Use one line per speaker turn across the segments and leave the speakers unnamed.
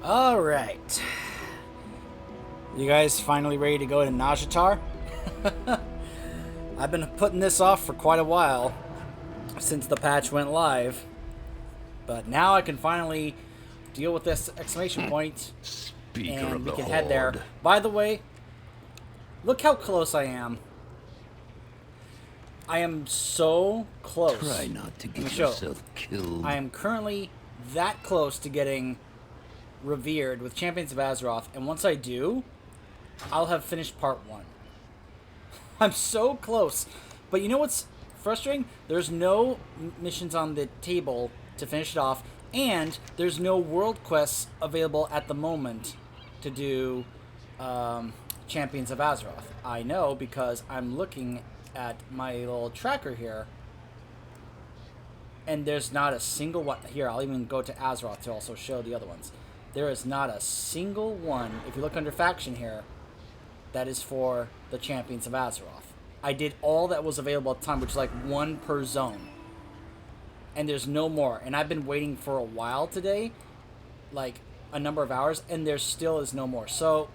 Alright. You guys finally ready to go to Nazjatar? I've been putting this off for quite a while since the patch went live. But now I can finally deal with this exclamation point and we can head there. By the way, look how close I am. I am so close.
Try not to get yourself killed.
I am currently that close to getting revered with Champions of Azeroth, and once I do, I'll have finished part 1. I'm so close. But you know what's frustrating? There's no missions on the table to finish it off, and there's no world quests available at the moment to do Champions of Azeroth. I know because I'm looking at my little tracker here, and there's not a single one. Here, I'll even go to Azeroth to also show the other ones. There is not a single one, if you look under faction here, that is for the Champions of Azeroth. I did all that was available at the time, which is like 1 per zone. And there's no more. And I've been waiting for a while today, like a number of hours, and there still is no more. So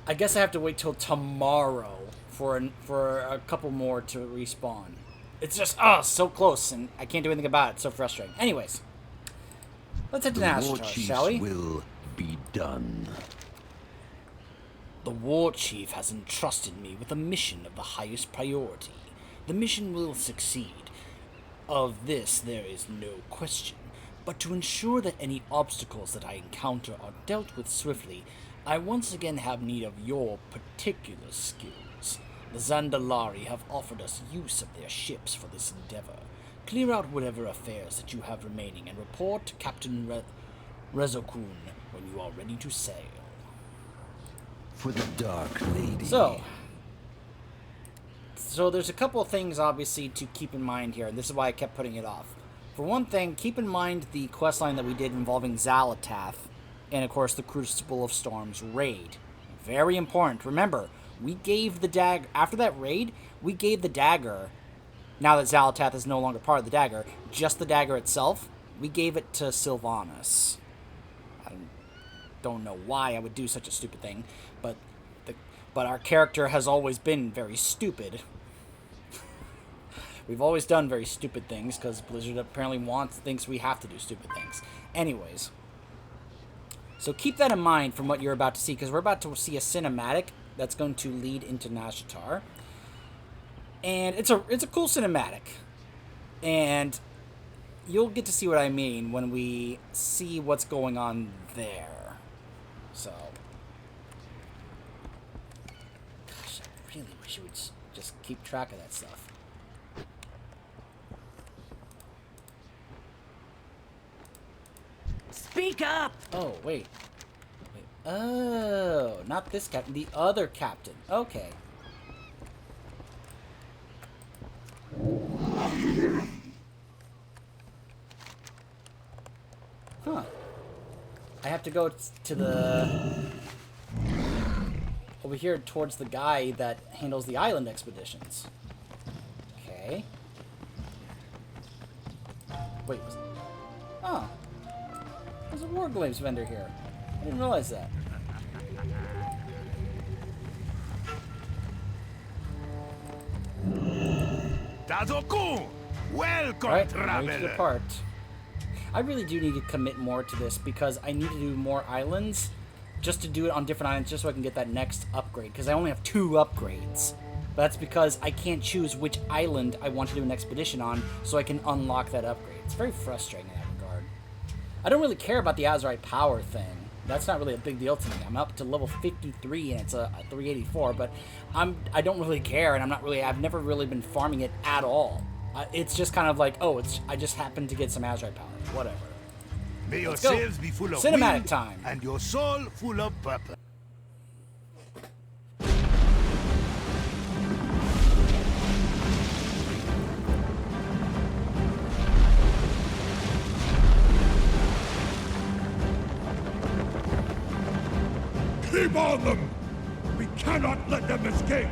I guess I have to wait till tomorrow for a couple more to respawn. It's just, so close, and I can't do anything about it. It's so frustrating. Anyways, let's head to Nazjatar, shall we?
Will be done.
The War Chief has entrusted me with a mission of the highest priority. The mission will succeed. Of this, there is no question. But to ensure that any obstacles that I encounter are dealt with swiftly, I once again have need of your particular skills. The Zandalari have offered us use of their ships for this endeavor. Clear out whatever affairs that you have remaining and report to Captain Rezokun when you are ready to sail.
For the Dark Lady.
So there's a couple of things, obviously, to keep in mind here, and this is why I kept putting it off. For one thing, keep in mind the questline that we did involving Xalatath, and, of course, the Crucible of Storms raid. Very important. Remember, we gave the dagger... After that raid, we gave the dagger... Now that Xalatath is no longer part of the dagger, just the dagger itself, we gave it to Sylvanas. I don't know why I would do such a stupid thing, but our character has always been very stupid. We've always done very stupid things, because Blizzard apparently thinks we have to do stupid things. Anyways. So keep that in mind from what you're about to see, because we're about to see a cinematic that's going to lead into Nazjatar. And it's a cool cinematic. And you'll get to see what I mean when we see what's going on there. So, gosh, I really wish you would just keep track of that stuff.
Speak up!
Oh, wait. Oh, not this captain. The other captain. Okay. Huh. I have to go to the... over here towards the guy that handles the island expeditions. Okay. Wait, was... Oh. There's a Warglaves vendor here. I didn't realize that.
Dazoku! Welcome,
Alright,
traveler!
reach the part. I really do need to commit more to this because I need to do more islands just to do it on different islands just so I can get that next upgrade, because I only have 2 upgrades. But that's because I can't choose which island I want to do an expedition on so I can unlock that upgrade. It's very frustrating in that regard. I don't really care about the Azerite power thing. That's not really a big deal to me. I'm up to level 53 and it's a 384, but I don't really care, and I've never really been farming it at all. It's just kind of like, oh, I just happened to get some Azerite power. Whatever.
May your
Let's go.
sails be full of
Cinematic
wind
time.
and your soul full of purpose. Keep on them! We cannot let them escape!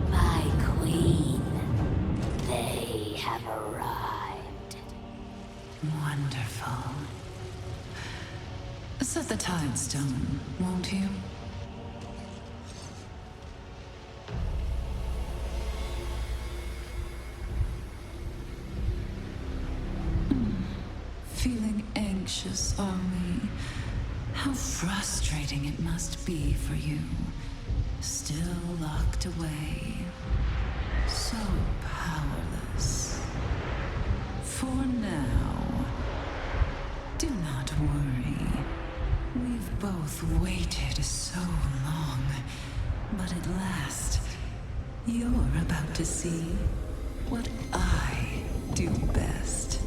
My queen. Wonderful. Set the Tide Stone, won't you? Feeling anxious, are we? How frustrating it must be for you. Still locked away. So powerless. For now, do not worry. We've both waited so long. But at last, you're about to see what I do best.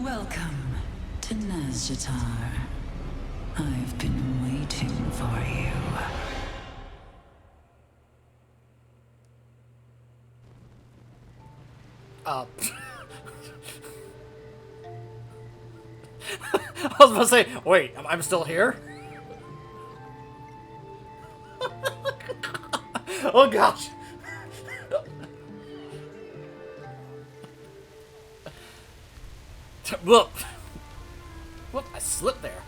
Welcome to Nazjatar. I've been waiting for you.
I was about to say, wait, I'm still here? Oh gosh. Look. Whoop, I slipped there.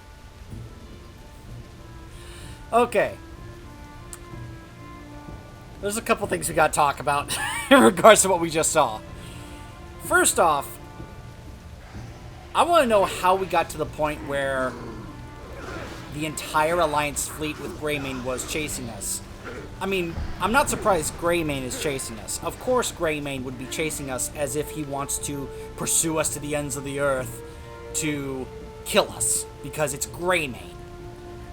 Okay. There's a couple things we gotta talk about in regards to what we just saw. First off, I want to know how we got to the point where the entire Alliance fleet with Greymane was chasing us. I mean, I'm not surprised Greymane is chasing us. Of course Greymane would be chasing us as if he wants to pursue us to the ends of the earth to kill us, because it's Greymane.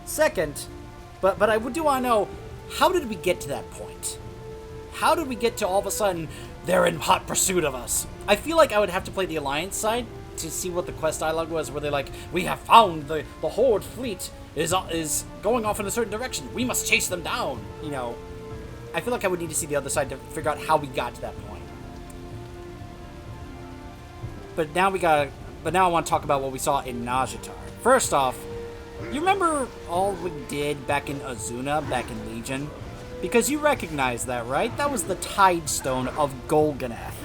Second, but I do want to know, how did we get to that point? How did we get to all of a sudden, they're in hot pursuit of us? I feel like I would have to play the Alliance side to see what the quest dialogue was, where they're like, we have found the Horde fleet is going off in a certain direction. We must chase them down. You know, I feel like I would need to see the other side to figure out how we got to that point. But now I want to talk about what we saw in Nazjatar. First off, you remember all we did back in Azuna, back in Legion? Because you recognize that, right? That was the Tide Stone of Golganeth.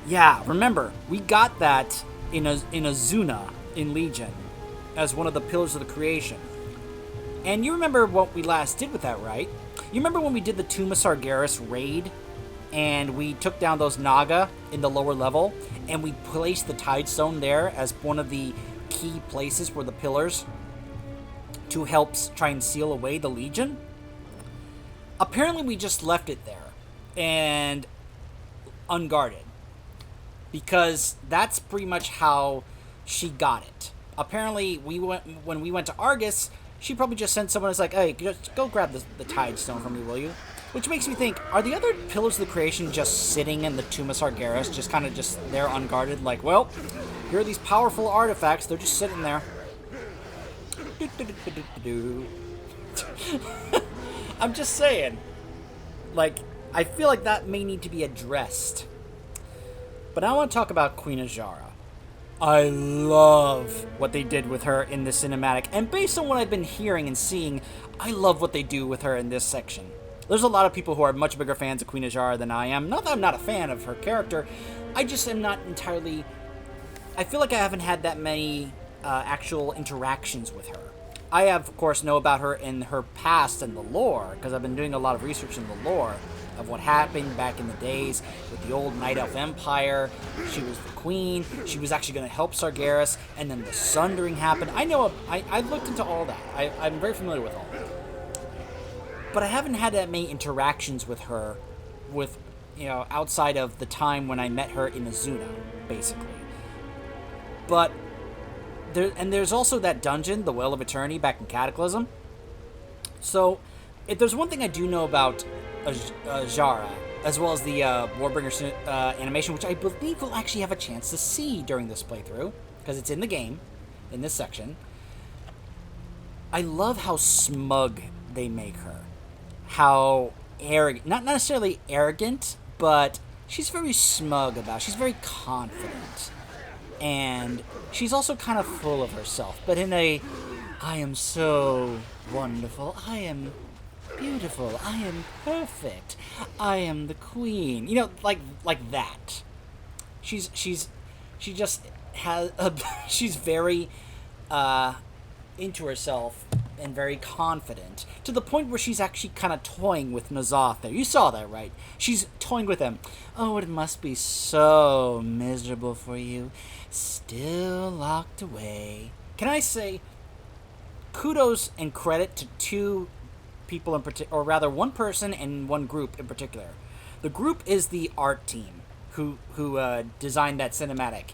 Yeah, remember, we got that in Azuna, in Legion, as one of the Pillars of the Creation. And you remember what we last did with that, right? You remember when we did the Tomb of Sargeras raid, and we took down those Naga in the lower level, and we placed the Tide Stone there as one of the key places for the Pillars to help try and seal away the Legion? Apparently we just left it there, and unguarded. Because that's pretty much how she got it. Apparently, when we went to Argus, she probably just sent someone who's like, hey, just go grab the Tide Stone from me, will you? Which makes me think, are the other Pillars of the Creation just sitting in the Tomb of Sargeras, just kind of just there unguarded, like, well, here are these powerful artifacts, they're just sitting there. I'm just saying, like, I feel like that may need to be addressed. But I want to talk about Queen Azshara. I love what they did with her in this cinematic, and based on what I've been hearing and seeing, I love what they do with her in this section. There's a lot of people who are much bigger fans of Queen Azshara than I am. Not that I'm not a fan of her character, I just am not entirely... I feel like I haven't had that many actual interactions with her. I have, of course, know about her in her past and the lore, because I've been doing a lot of research in the lore of what happened back in the days with the old Night Elf Empire. She was the queen. She was actually going to help Sargeras, and then the Sundering happened. I know, I've looked into all that. I'm very familiar with all that. But I haven't had that many interactions with her, outside of the time when I met her in Azuna, basically. But there's also that dungeon, the Well of Eternity, back in Cataclysm. So, if there's one thing I do know about Azshara, as well as the Warbringer animation, which I believe we'll actually have a chance to see during this playthrough, because it's in the game, in this section. I love how smug they make her. How arrogant, not necessarily arrogant, but she's very smug about it. She's very confident. And she's also kind of full of herself, but in a, I am so wonderful, I am beautiful, I am perfect, I am the queen. You know, like that. She just has she's very into herself and very confident, to the point where she's actually kind of toying with Nazjatar. You saw that, right? She's toying with him. Oh, it must be so miserable for you, still locked away. Can I say kudos and credit to two people in particular, or rather one person and one group in particular. The group is the art team who designed that cinematic.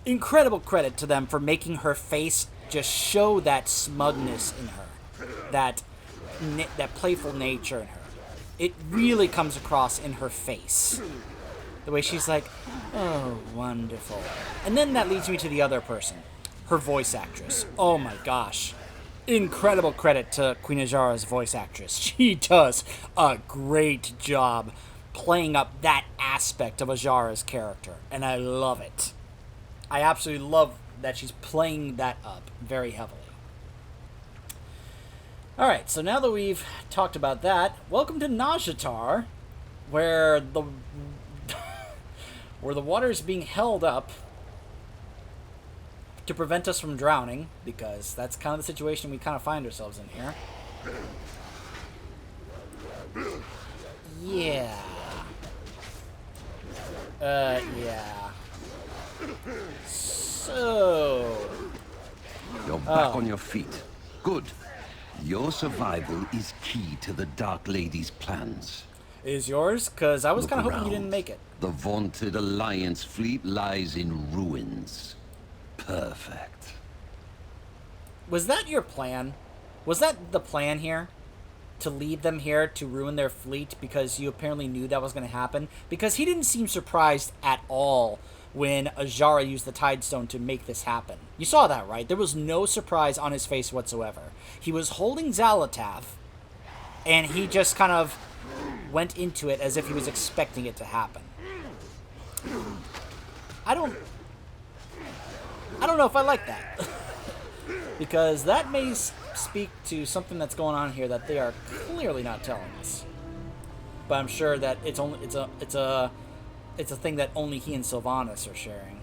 Incredible credit to them for making her face just show that smugness in her, that playful nature in her. It really comes across in her face. The way she's like, oh, wonderful. And then that leads me to the other person, her voice actress. Oh my gosh. Incredible credit to Queen Azshara's voice actress. She does a great job playing up that aspect of Azshara's character, and I love it. I absolutely love that she's playing that up very heavily. Alright, so now that we've talked about that, welcome to Nazjatar, where the water is being held up to prevent us from drowning, because that's kind of the situation we kind of find ourselves in here. Yeah. Yeah. So...
You're back on your feet. Good. Your survival is key to the Dark Lady's plans.
Is yours? Because I was kind of hoping you
around.
didn't make it.
The vaunted Alliance fleet lies in ruins. Perfect.
Was that your plan? Was that the plan here? To leave them here to ruin their fleet because you apparently knew that was going to happen? Because he didn't seem surprised at all when Azshara used the Tidestone to make this happen. You saw that, right? There was no surprise on his face whatsoever. He was holding Xalatath, and he just kind of went into it as if he was expecting it to happen. I don't know if I like that. Because that may speak to something that's going on here that they are clearly not telling us. But I'm sure that it's a thing that only he and Sylvanas are sharing.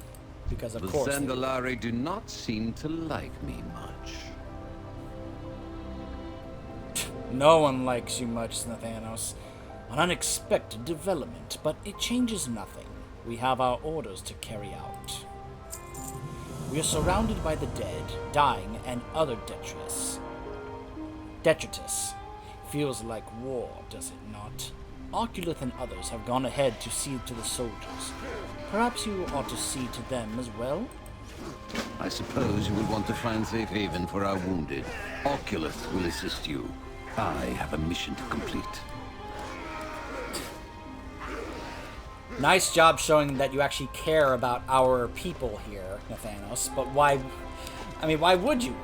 Because of course.
The Zandalari do not seem to like me much.
No one likes you much, Nathanos. An unexpected development, but it changes nothing. We have our orders to carry out. We are surrounded by the dead, dying, and other detritus. Detritus. Feels like war, does it not? Oculus and others have gone ahead to see to the soldiers. Perhaps you ought to see to them as well?
I suppose you will want to find safe haven for our wounded. Oculus will assist you. I have a mission to complete.
Nice job showing that you actually care about our people here, Nathanos. But why... I mean, why would you?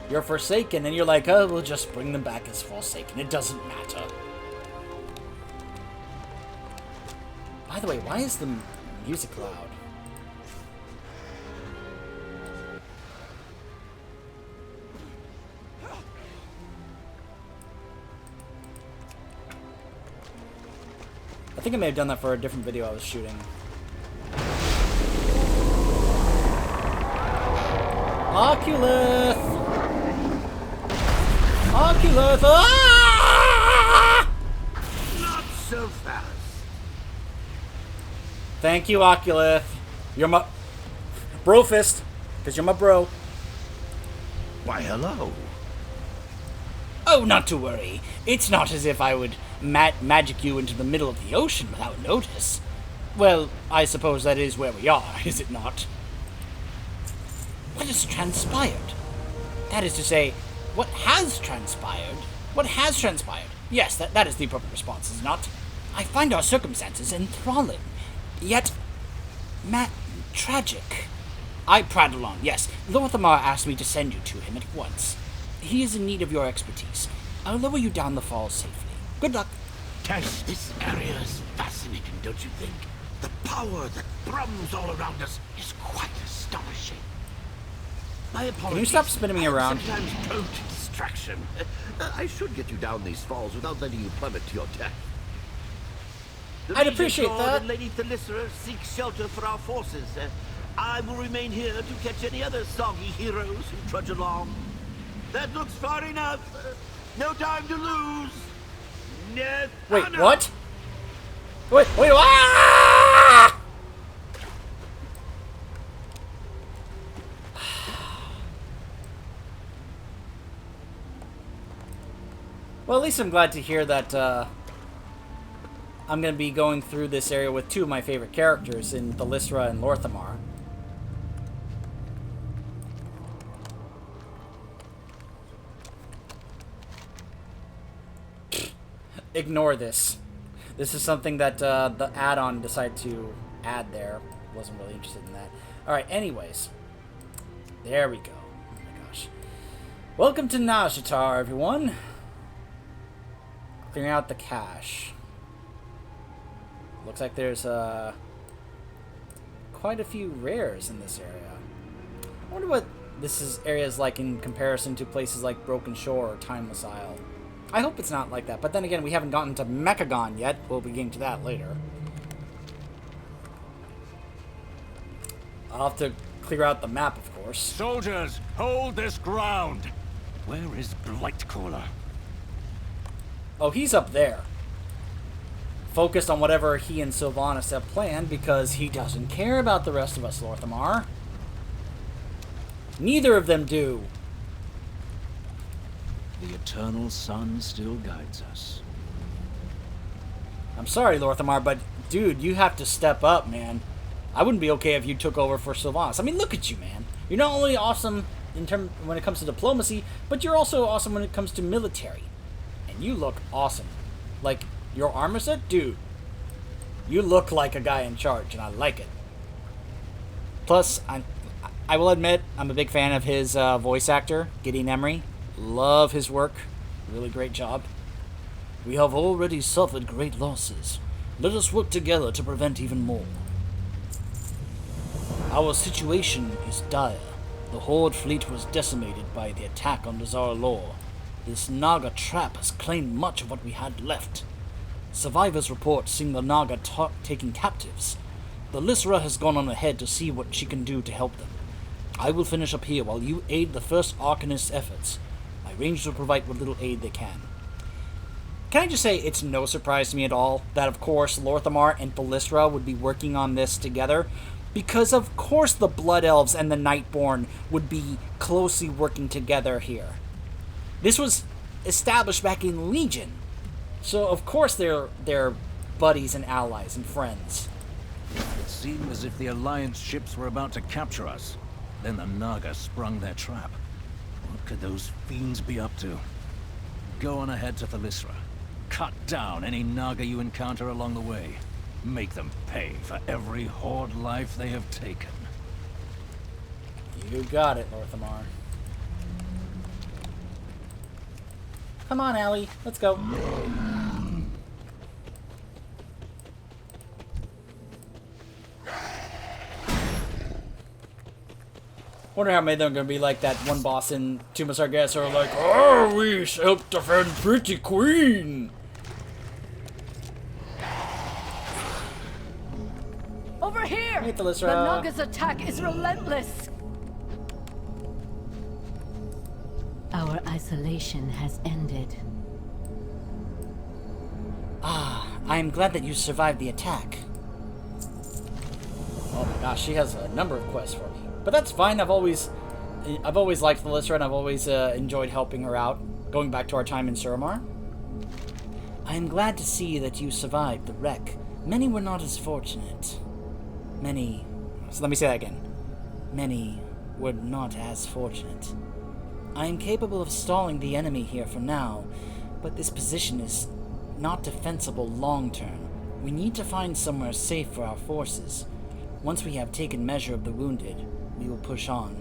You're Forsaken, and you're like, oh, we'll just bring them back as Forsaken. It doesn't matter. By the way, why is the music loud? I think I may have done that for a different video I was shooting. Oculus! Oculus! Ah!
Not so fast.
Thank you, Oculus. You're my... Bro fist. Because you're my bro.
Why, hello.
Oh, not to worry. It's not as if I would magic you into the middle of the ocean without notice. Well, I suppose that is where we are, is it not? what has transpired? That is to say, what has transpired? What has transpired? Yes, that is the appropriate response, is it not? I find our circumstances enthralling, yet tragic. I prattle on, yes. Lorthamar asked me to send you to him at once. He is in need of your expertise. I'll lower you down the falls safely. Good luck.
Tess, this area is fascinating, don't you think? The power that thrums all around us is quite astonishing. My apologies.
Can you stop spinning me around?
Sometimes prone to distraction. I should get you down these falls without letting you plummet to your death.
I'd appreciate that.
And Lady Thalissa seek shelter for our forces. I will remain here to catch any other soggy heroes who trudge along. That looks far enough. No time to lose.
Wait, what? Wait, ah! Well, at least I'm glad to hear that I'm going to be going through this area with two of my favorite characters in Thalissa and Lorthamar. Ignore this. This is something that the add-on decided to add there. Wasn't really interested in that. Alright, anyways. There we go. Oh my gosh. Welcome to Nazjatar, everyone. Clearing out the cache. Looks like there's quite a few rares in this area. I wonder what this area is like in comparison to places like Broken Shore or Timeless Isle. I hope it's not like that, but then again, we haven't gotten to Mechagon yet. We'll be getting to that later. I'll have to clear out the map, of course.
Soldiers, hold this ground! Where is Blightcaller?
Oh, he's up there. Focused on whatever he and Sylvanas have planned, because he doesn't care about the rest of us, Lorthamar. Neither of them do.
The eternal sun still guides us.
I'm sorry, Lorthamar, but dude, you have to step up, man. I wouldn't be okay if you took over for Sylvanas. I mean, look at you, man. You're not only awesome when it comes to diplomacy, but you're also awesome when it comes to military. And you look awesome. Like, your armor set? Dude, you look like a guy in charge, and I like it. Plus, I will admit, I'm a big fan of his voice actor, Gideon Emery. Love his work. Really great job. We have already suffered great losses. Let us work together to prevent even more. Our situation is dire. The Horde fleet was decimated by the attack on Nazar Lore. This Naga trap has claimed much of what we had left. Survivors report seeing the Naga taking captives. The Lysra has gone on ahead to see what she can do to help them. I will finish up here while you aid the first Arcanist's efforts. My rangers will provide what little aid they can. Can I just say, it's no surprise to me at all that, of course, Lorthamar and Thalissa would be working on this together, because of course the Blood Elves and the Nightborn would be closely working together here. This was established back in Legion, so of course they're buddies and allies and friends.
It seemed as if the Alliance ships were about to capture us. Then the Naga sprung their trap. What could those fiends be up to? Go on ahead to Thalissa. Cut down any Naga you encounter along the way. Make them pay for every Horde life they have taken.
You got it, Lorthamar. Come on, Allie. Let's go. Wonder how many of them are going to be like that one boss in Tomb of Sargeras are like, oh, we helped defend Pretty Queen.
Over here!
Hey,
The
Thalissa.
Naga's attack is relentless! Our isolation has ended.
Ah, I am glad that you survived the attack. Oh my gosh, she has a number of quests for me. But that's fine. I've always liked Thalissa, and I've always enjoyed helping her out, going back to our time in Suramar. I am glad to see that you survived the wreck. Many were not as fortunate. So let me say that again. Many we're not as fortunate. I am capable of stalling the enemy here for now, but this position is not defensible long-term. We need to find somewhere safe for our forces. Once we have taken measure of the wounded, we will push on.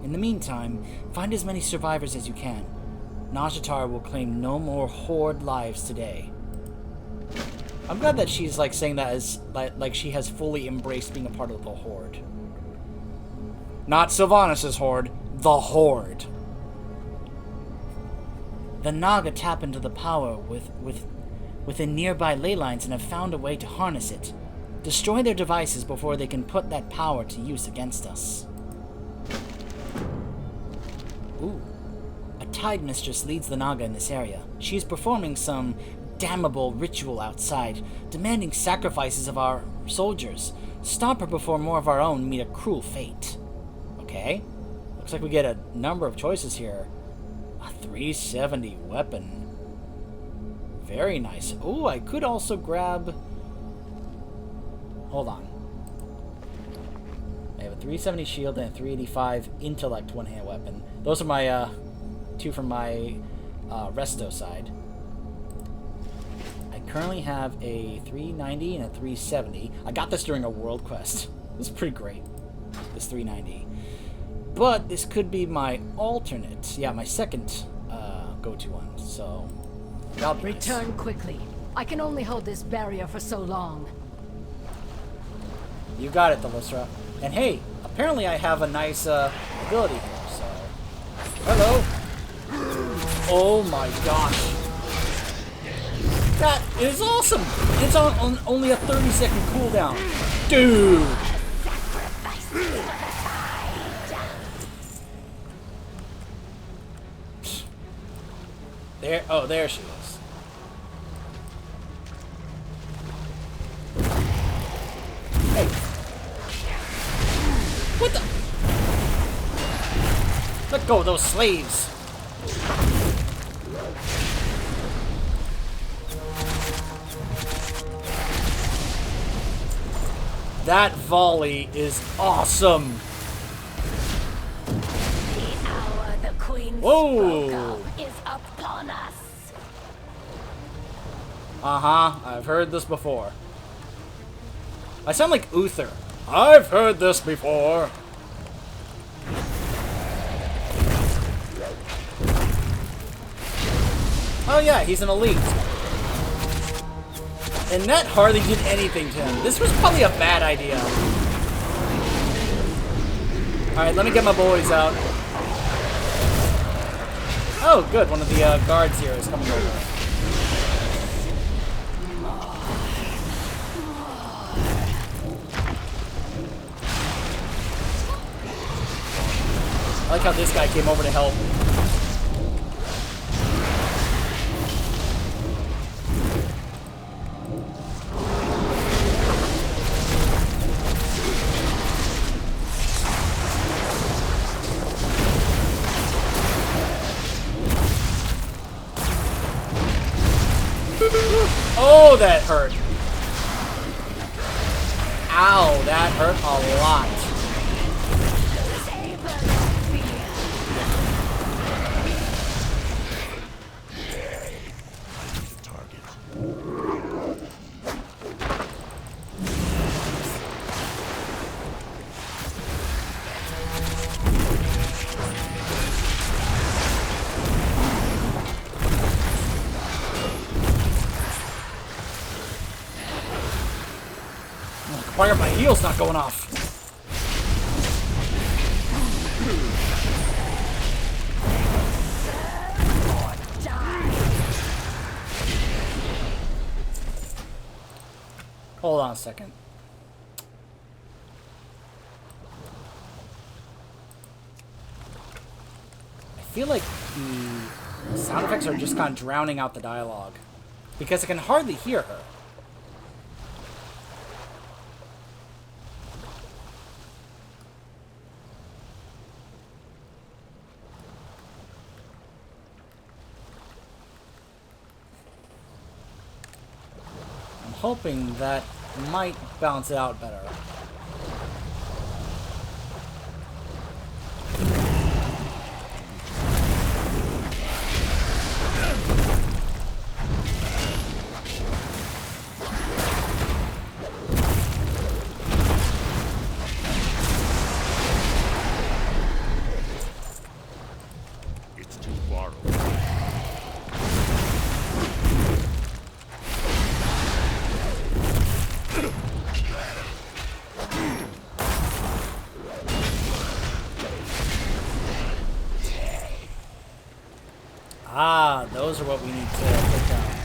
In the meantime, find as many survivors as you can. Nazjatar will claim no more Horde lives today. I'm glad that she's like saying that as like she has fully embraced being a part of the Horde. Not Sylvanas' Horde, the Horde. The Naga tap into the power within nearby ley lines and have found a way to harness it. Destroy their devices before they can put that power to use against us. Ooh. A Tide Mistress leads the Naga in this area. She is performing some damnable ritual outside, demanding sacrifices of our soldiers. Stop her before more of our own meet a cruel fate. Okay. Looks like we get a number of choices here. A 370 weapon. Very nice. Ooh, I could also grab... Hold on. I have a 370 shield and a 385 intellect one-hand weapon. Those are my, two from my, resto side. I currently have a 390 and a 370. I got this during a world quest. This is pretty great. This 390. But this could be my alternate. Yeah, my second, go-to one. So...
Return quickly. I can only hold this barrier for so long.
You got it, Thalysra. And hey, apparently I have a nice ability here, so... Hello! Oh my gosh. That is awesome! It's on only a 30-second cooldown. Dude! There, oh, there she is. Hey. What the? Let go of those slaves. That volley is awesome.
The hour the Queen
Whoa.
spoke of is upon us.
Uh-huh, I've heard this before. I sound like Uther. I've heard this before. Oh yeah, he's an elite. And that hardly did anything to him. This was probably a bad idea. Alright, let me get my boys out. Oh, good. One of the guards here is coming over. I like how this guy came over to help. Oh, that hurt. Ow, that hurt a lot. Why are my heels not going off? Hold on a second. I feel like the sound effects are just kind of drowning out the dialogue because I can hardly hear her. Hoping that might balance it out better. are what we need to take down.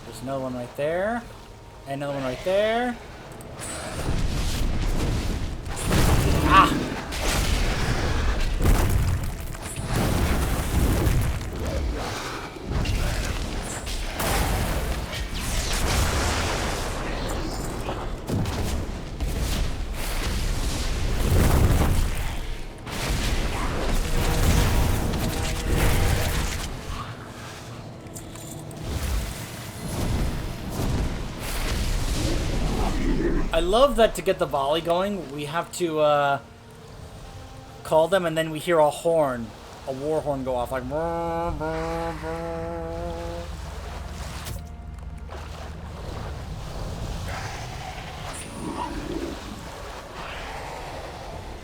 There's another one right there. And another one right there. Ah! I love that to get the volley going, we have to call them, and then we hear a horn, a war horn go off, like. Brr, brr, brr.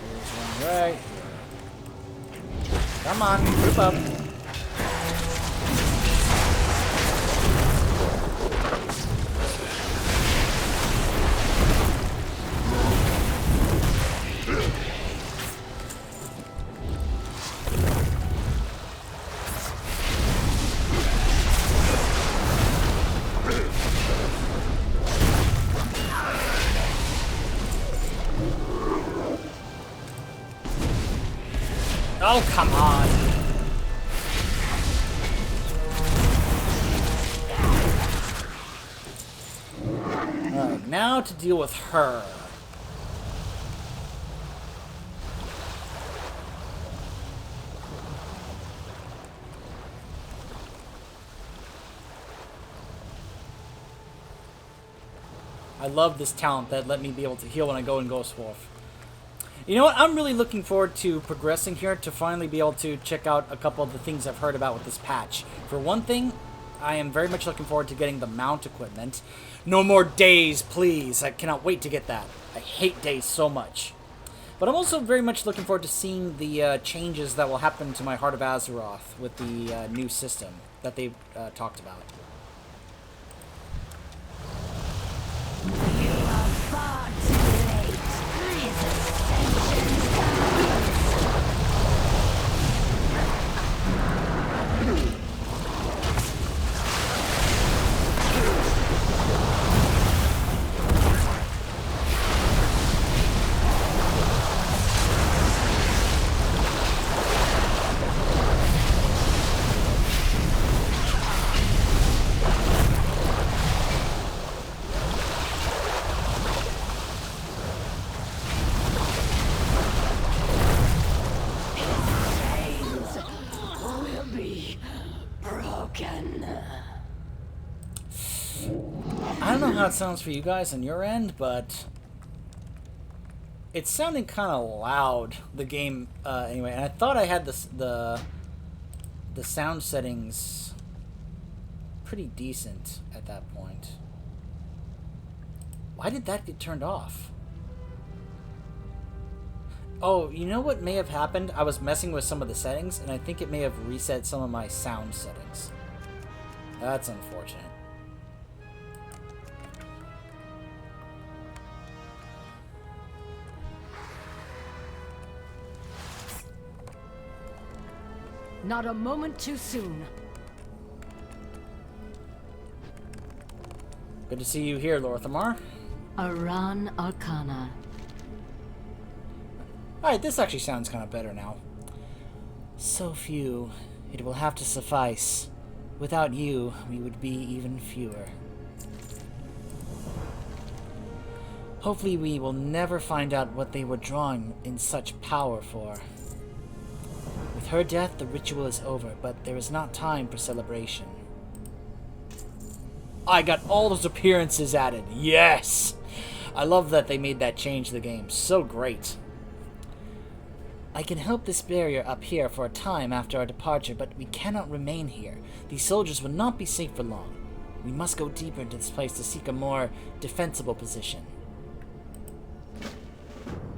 Here's one right here. Come on, group up. Oh, come on. Alright, now to deal with her. I love this talent that let me be able to heal when I go in Ghost Wolf. You know what? I'm really looking forward to progressing here to finally be able to check out a couple of the things I've heard about with this patch. For one thing, I am very much looking forward to getting the mount equipment. No more days, please. I cannot wait to get that. I hate days so much. But I'm also very much looking forward to seeing the changes that will happen to my Heart of Azeroth with the new system that they've talked about.
You are far too late.
I don't know how it sounds for you guys on your end, but it's sounding kind of loud, the game, anyway. And I thought I had the sound settings pretty decent at that point. Why did that get turned off? Oh, you know what may have happened? I was messing with some of the settings, and I think it may have reset some of my sound settings. That's unfortunate.
Not a moment too soon.
Good to see you here, Lorthamar.
Aran Arcana.
Alright, this actually sounds kind of better now. So few. It will have to suffice. Without you, we would be even fewer. Hopefully we will never find out what they were drawing in such power for. With her death, the ritual is over, but there is not time for celebration. I got all those appearances added. Yes! I love that they made that change to the game. So great. I can help this barrier up here for a time after our departure, but we cannot remain here. These soldiers will not be safe for long. We must go deeper into this place to seek a more defensible position.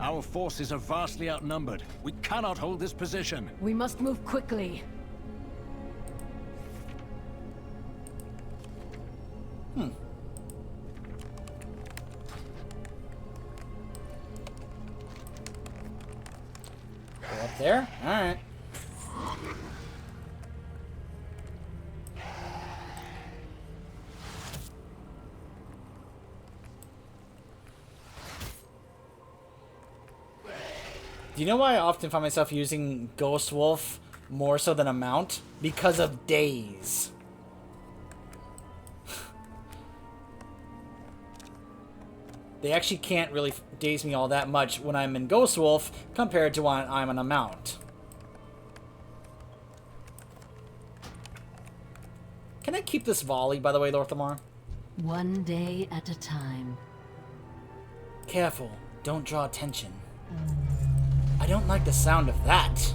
Our forces are vastly outnumbered. We cannot hold this position.
We must move quickly.
Go up there? Alright. Do you know why I often find myself using Ghost Wolf more so than a mount? Because of days. They actually can't really daze me all that much when I'm in Ghost Wolf compared to when I'm on a mount. Can I keep this volley, by the way, Lorthamar?
One day at a time.
Careful, don't draw attention. I don't like the sound of that.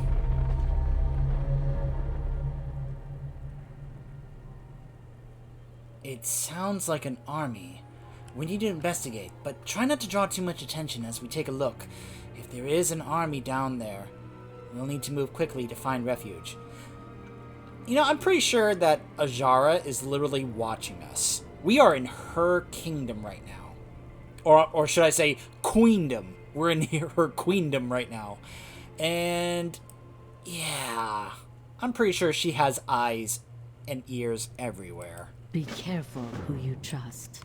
It sounds like an army. We need to investigate, but try not to draw too much attention as we take a look. If there is an army down there, we'll need to move quickly to find refuge. You know, I'm pretty sure that Ajara is literally watching us. We are in her kingdom right now. Or should I say, queendom. We're in her queendom right now. And, yeah, I'm pretty sure she has eyes and ears everywhere.
Be careful who you trust.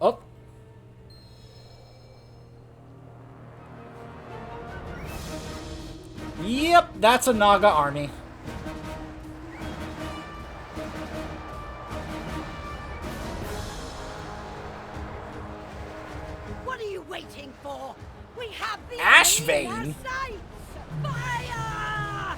Oh. Yep, that's a Naga army.
What are you waiting for? We have the
Ashvane?
enemy in our sights! Fire!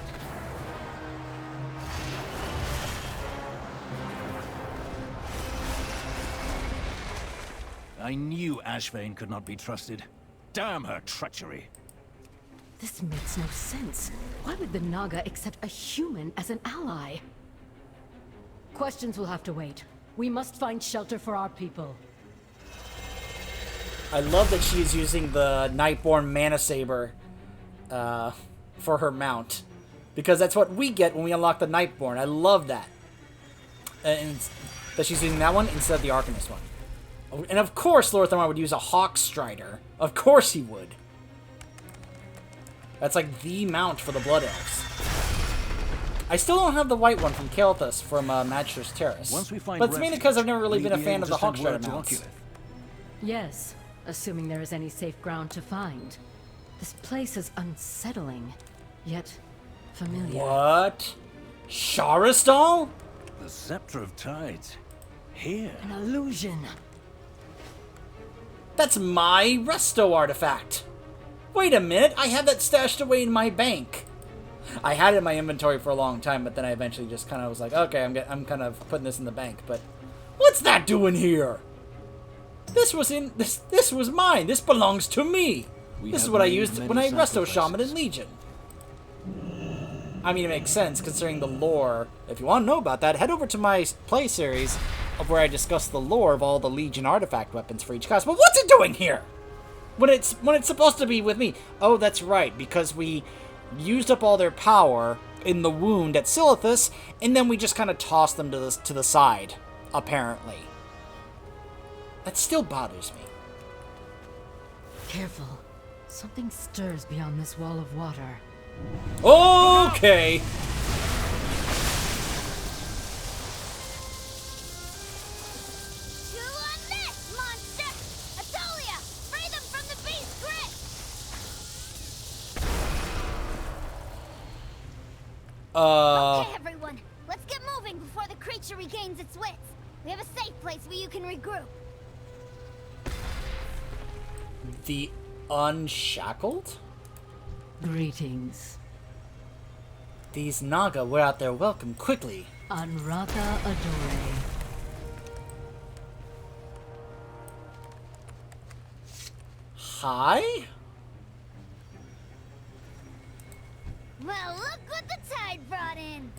I knew Ashvane could not be trusted. Damn her treachery.
This makes no sense. Why would the Naga accept a human as an ally? Questions will have to wait. We must find shelter for our people.
I love that she is using the Nightborn Mana Saber for her mount. Because that's what we get when we unlock the Nightborn. I love that. And that she's using that one instead of the Arcanist one. And of course Lorthamar would use a Hawk Strider. Of course he would. That's like the mount for the Blood Elves. I still don't have the white one from Kael'thas from Magister's Terrace.
Once we find
but it's mainly because I've never really
will
been
you
a
be
fan
able
of
to
the Hawk
send word
Strider
to
mounts.
Oculus?
Yes, assuming there is any safe ground to find. This place is unsettling, yet familiar.
What? Sharistal?
The Scepter of Tides. Here.
An illusion.
That's my Resto artifact. Wait a minute, I have that stashed away in my bank. I had it in my inventory for a long time, but then I eventually just kind of was like, okay, I'm kind of putting this in the bank. But what's that doing here? This was mine. This belongs to me. This is what I used when I Resto Shaman in Legion. I mean, it makes sense considering the lore. If you want to know about that, head over to my play series of where I discuss the lore of all the Legion artifact weapons for each class. But what's it doing here? When it's supposed to be with me. Oh, that's right, because we used up all their power in the wound at Silithus, and then we just kind of tossed them to the side, apparently. That still bothers me.
Careful. Something stirs beyond this wall of water.
Okay.
Chew on this, monster! Atolia, free them from the beast's grip! Okay, everyone, let's get moving before the creature regains its wits. We have a safe place where you can regroup.
The Unshackled?
Greetings.
These Naga were out there welcome quickly.
Anratha Adore.
Hi?
Well, look what the tide brought in.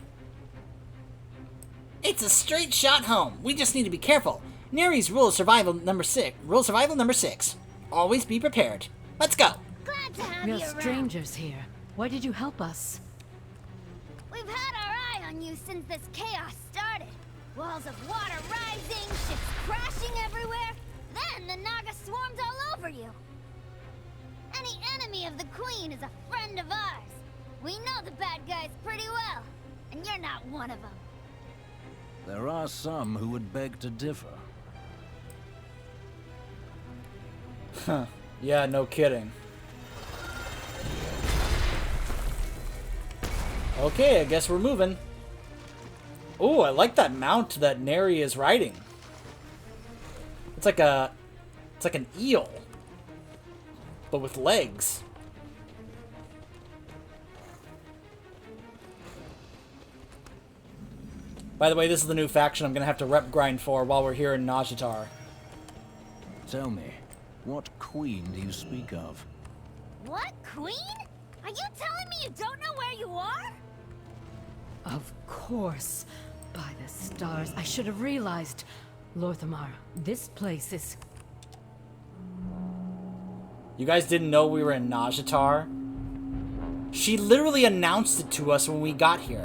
It's a straight shot home. We just need to be careful. Neri's rule of survival number 6. Rule of survival number 6. Always be prepared. Let's go.
Glad to have
We
you
are
around.
strangers here. Why did you help us?
We've had our eye on you since this chaos started. Walls of water rising, ships crashing everywhere. Then the Naga swarmed all over you. Any enemy of the Queen is a friend of ours. We know the bad guys pretty well, and you're not one of them.
There are some who would beg to differ.
Huh. Yeah, no kidding. Okay, I guess we're moving. Oh, I like that mount that Neri is riding. It's like an eel, but with legs. By the way, this is the new faction I'm gonna have to rep grind for while we're here in Nazjatar.
Tell me, what queen do you speak of?
What, Queen? Are you telling me you don't know where you are?
Of course. By the stars, I should have realized. Lorthamar, this place is...
You guys didn't know we were in Nazjatar? She literally announced it to us when we got here.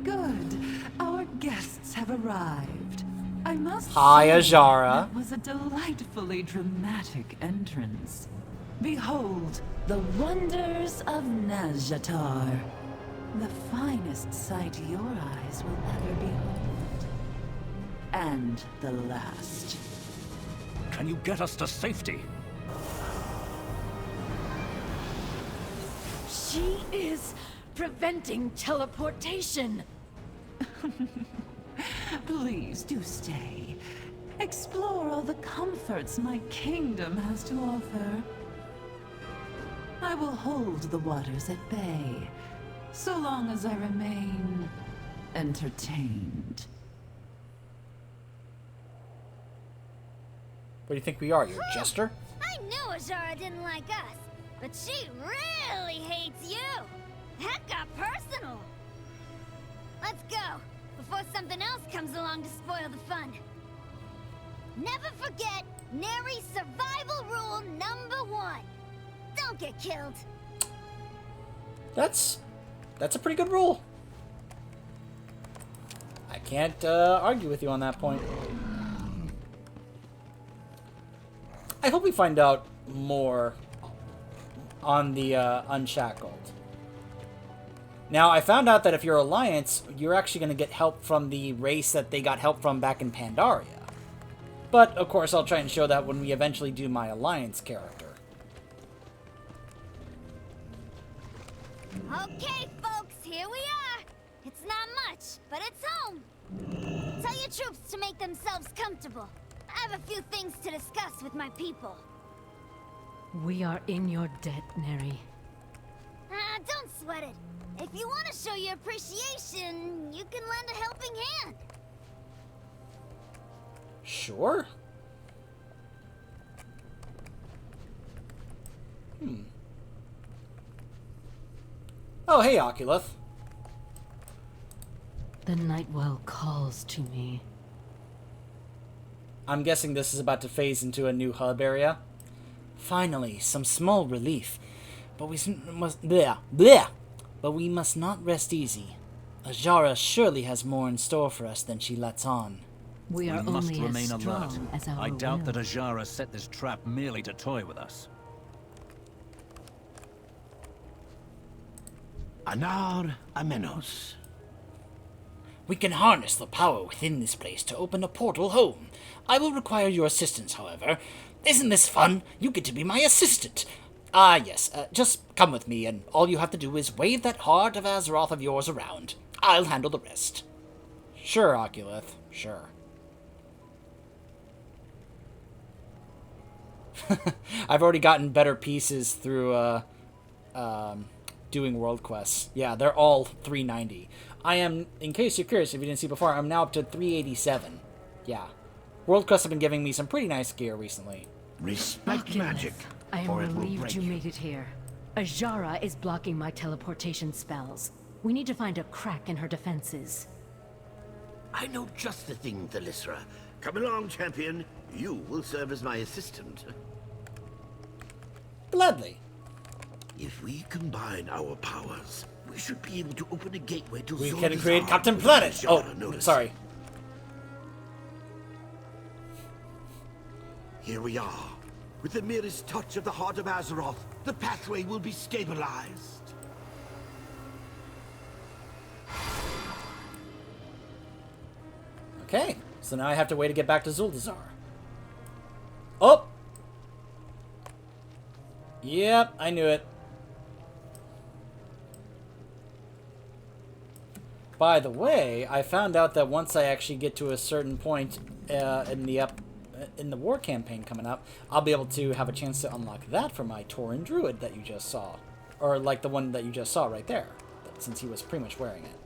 Good. Our guests have arrived. I must
Hi,
say,
Ajara.
that was a delightfully dramatic entrance. Behold, the wonders of Nazjatar. The finest sight your eyes will ever behold. And the last.
Can you get us to safety?
She is preventing teleportation.
Please do stay. Explore all the comforts my kingdom has to offer. I will hold the waters at bay, so long as I remain entertained.
What do you think we are, your jester?
I knew Ajara didn't like us, but she really hates you. That got personal. Let's go, before something else comes along to spoil the fun. Never forget Neri's survival rule number 1. Don't get killed.
That's a pretty good rule. I can't argue with you on that point. I hope we find out more on the Unshackled. Now, I found out that if you're Alliance, you're actually going to get help from the race that they got help from back in Pandaria. But, of course, I'll try and show that when we eventually do my Alliance character.
Okay, folks, here we are. It's not much, but it's home. Tell your troops to make themselves comfortable. I have a few things to discuss with my people.
We are in your debt, Neri.
Don't sweat it. If you want to show your appreciation, you can lend a helping hand.
Sure. Oh, hey, Oculus.
The Nightwell calls to me.
I'm guessing this is about to phase into a new hub area. Finally, some small relief. But we must... But we must not rest easy. Ajara surely has more in store for us than she lets on.
We are
must
only
remain
as
alert.
strong as our
I doubt
will.
that Ajara set this trap merely to toy with us.
Anar Amenos.
We can harness the power within this place to open a portal home. I will require your assistance, however. Isn't this fun? You get to be my assistant. Ah, yes. Just come with me, and all you have to do is wave that Heart of Azeroth of yours around. I'll handle the rest. Sure, Oculus. Sure. I've already gotten better pieces through doing world quests. Yeah, they're all 390. I am, in case you're curious, if you didn't see before, I'm now up to 387. Yeah. World quests have been giving me some pretty nice gear recently.
Respect
Oculus,
magic,
I am
or it will
relieved
break
you made it here. Ajara is blocking my teleportation spells. We need to find a crack in her defenses.
I know just the thing, Thalysra. Come along, champion. You will serve as my assistant.
Gladly.
If we combine our powers, we should be able to open a gateway to
We
Zord's
can create
heart
Captain
without
Planet.
Nazjatar
Oh,
notice.
sorry.
Here we are. With the merest touch of the heart of Azeroth, the pathway will be stabilized.
Okay, so now I have to wait to get back to Zuldazar. Oh! Yep, I knew it. By the way, I found out that once I actually get to a certain point in the war campaign coming up, I'll be able to have a chance to unlock that for my Tauren Druid that you just saw. Or like the one that you just saw right there, since he was pretty much wearing it.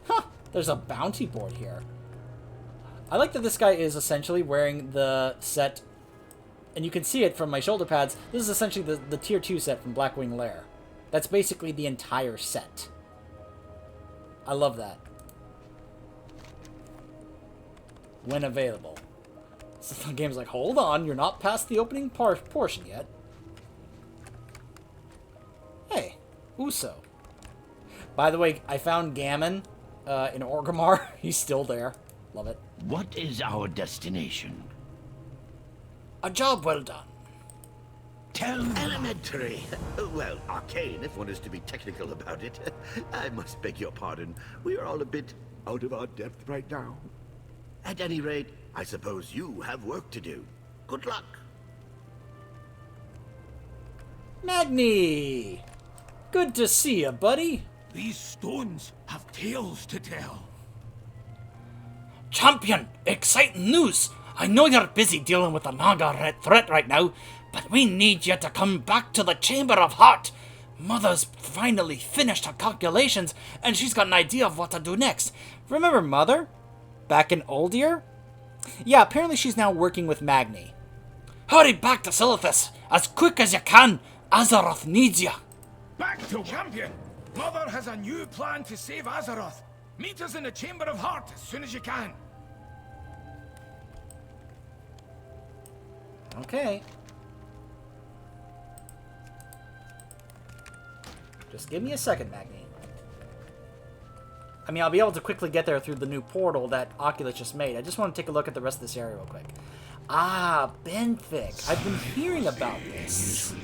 Huh! There's a bounty board here. I like that this guy is essentially wearing the set, and you can see it from my shoulder pads. This is essentially the tier 2 set from Blackwing Lair. That's basically the entire set. I love that. When available. So the game's like, hold on, you're not past the opening portion yet. Hey, Uso. By the way, I found Gammon in Orgrimmar. He's still there. Love it.
What is our destination?
A job well done.
Tell me. Elementary. Well, arcane, if one is to be technical about it. I must beg your pardon. We are all a bit out of our depth right now. At any rate, I suppose you have work to do. Good luck.
Magni! Good to see you, buddy.
These stones have tales to tell.
Champion, exciting news! I know you're busy dealing with the Naga threat right now, but we need you to come back to the Chamber of Heart. Mother's finally finished her calculations, and she's got an idea of what to do next.
Remember Mother? Back in Uldir? Yeah, apparently she's now working with Magni.
Hurry back to Silithus, as quick as you can. Azeroth needs you.
Back to champion! Mother has a new plan to save Azeroth. Meet us in the Chamber of Heart as soon as you can.
Okay. Just give me a second, Magni. I mean, I'll be able to quickly get there through the new portal that Oculus just made. I just want to take a look at the rest of this area real quick. Ah, Benthic. I've been hearing about this.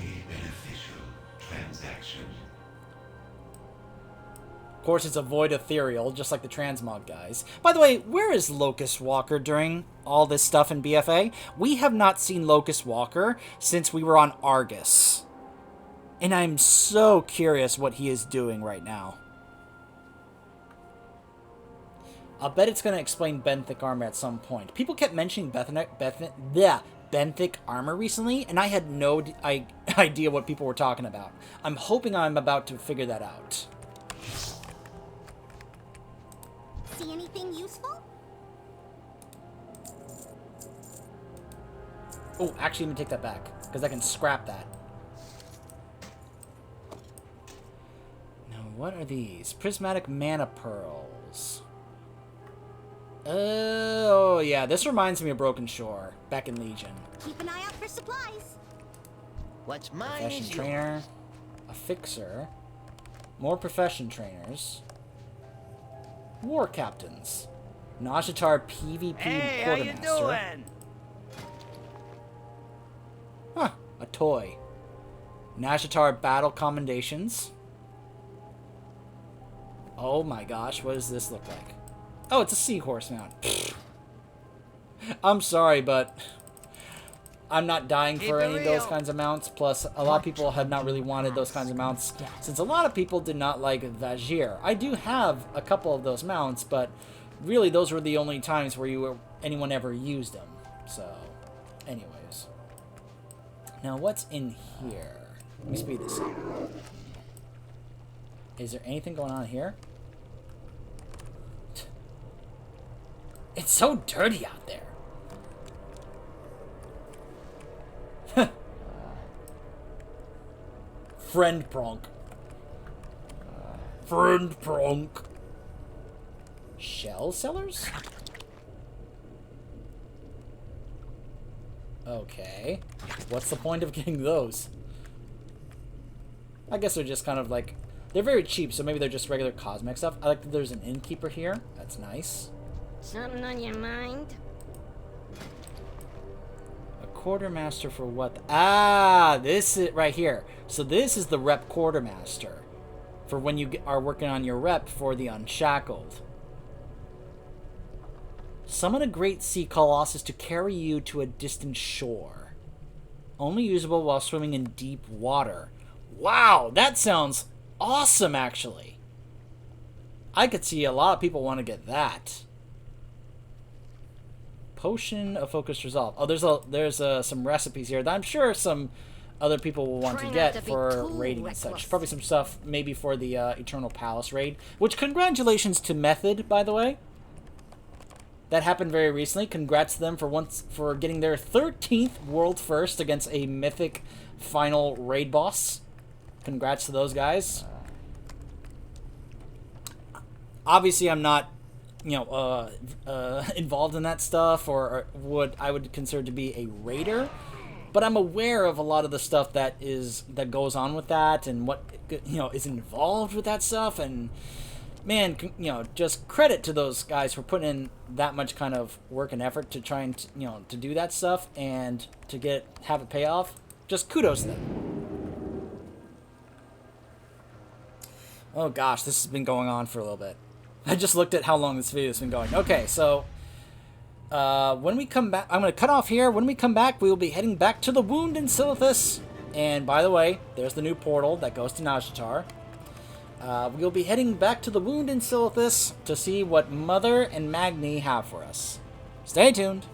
Of course, it's a void ethereal, just like the transmog guys. By the way, where is Locust Walker during all this stuff in BFA? We have not seen Locust Walker since we were on Argus. And I'm so curious what he is doing right now. I'll bet it's going to explain Benthic armor at some point. People kept mentioning Benthic armor recently, and I had no idea what people were talking about. I'm hoping I'm about to figure that out.
See anything useful?
Oh, actually, let me take that back, because I can scrap that. Now, what are these? Prismatic mana pearls. Oh, yeah, this reminds me of Broken Shore, back in Legion.
Keep an eye out for supplies.
What's mine
Profession
is
trainer, a fixer, more profession trainers, war captains, Nazjatar PvP quartermaster. Huh, a toy. Nazjatar battle commendations. Oh my gosh, what does this look like? Oh, it's a seahorse mount. I'm sorry, but I'm not dying for any of those kinds of mounts. Plus, a lot of people have not really wanted those kinds of mounts, since a lot of people did not like Vajir. I do have a couple of those mounts, but really those were the only times where anyone ever used them. So, anyways. Now, what's in here? Let me speed this up. Is there anything going on here? It's so dirty out there. Friend Pronk. Friend Pronk. Shell sellers? Okay. What's the point of getting those? I guess they're just kind of like... They're very cheap, so maybe they're just regular cosmetic stuff. I like that there's an innkeeper here. That's nice.
Something on your mind?
A quartermaster for what? Ah, this is right here. So this is the rep quartermaster for when you are working on your rep for the Unshackled. Summon a great sea colossus to carry you to a distant shore. Only usable while swimming in deep water. Wow, that sounds awesome, actually. I could see a lot of people want to get that. Potion of Focused Resolve. Oh, there's some recipes here that I'm sure some other people will want to get for raiding and such. Probably some stuff maybe for the Eternal Palace raid. Which, congratulations to Method, by the way. That happened very recently. Congrats to them for getting their 13th world first against a mythic final raid boss. Congrats to those guys. Obviously, I'm not, involved in that stuff, or what I would consider to be a raider, but I'm aware of a lot of the stuff that goes on with that, and what is involved with that stuff, and man, just credit to those guys for putting in that much kind of work and effort to try and to do that stuff and to have it pay off. Just kudos to them. Oh gosh, this has been going on for a little bit. I just looked at how long this video has been going. Okay, so when we come back, I'm going to cut off here. When we come back, we will be heading back to the Wound in Silithus. And by the way, there's the new portal that goes to Nazjatar. We'll be heading back to the Wound in Silithus to see what Mother and Magni have for us. Stay tuned.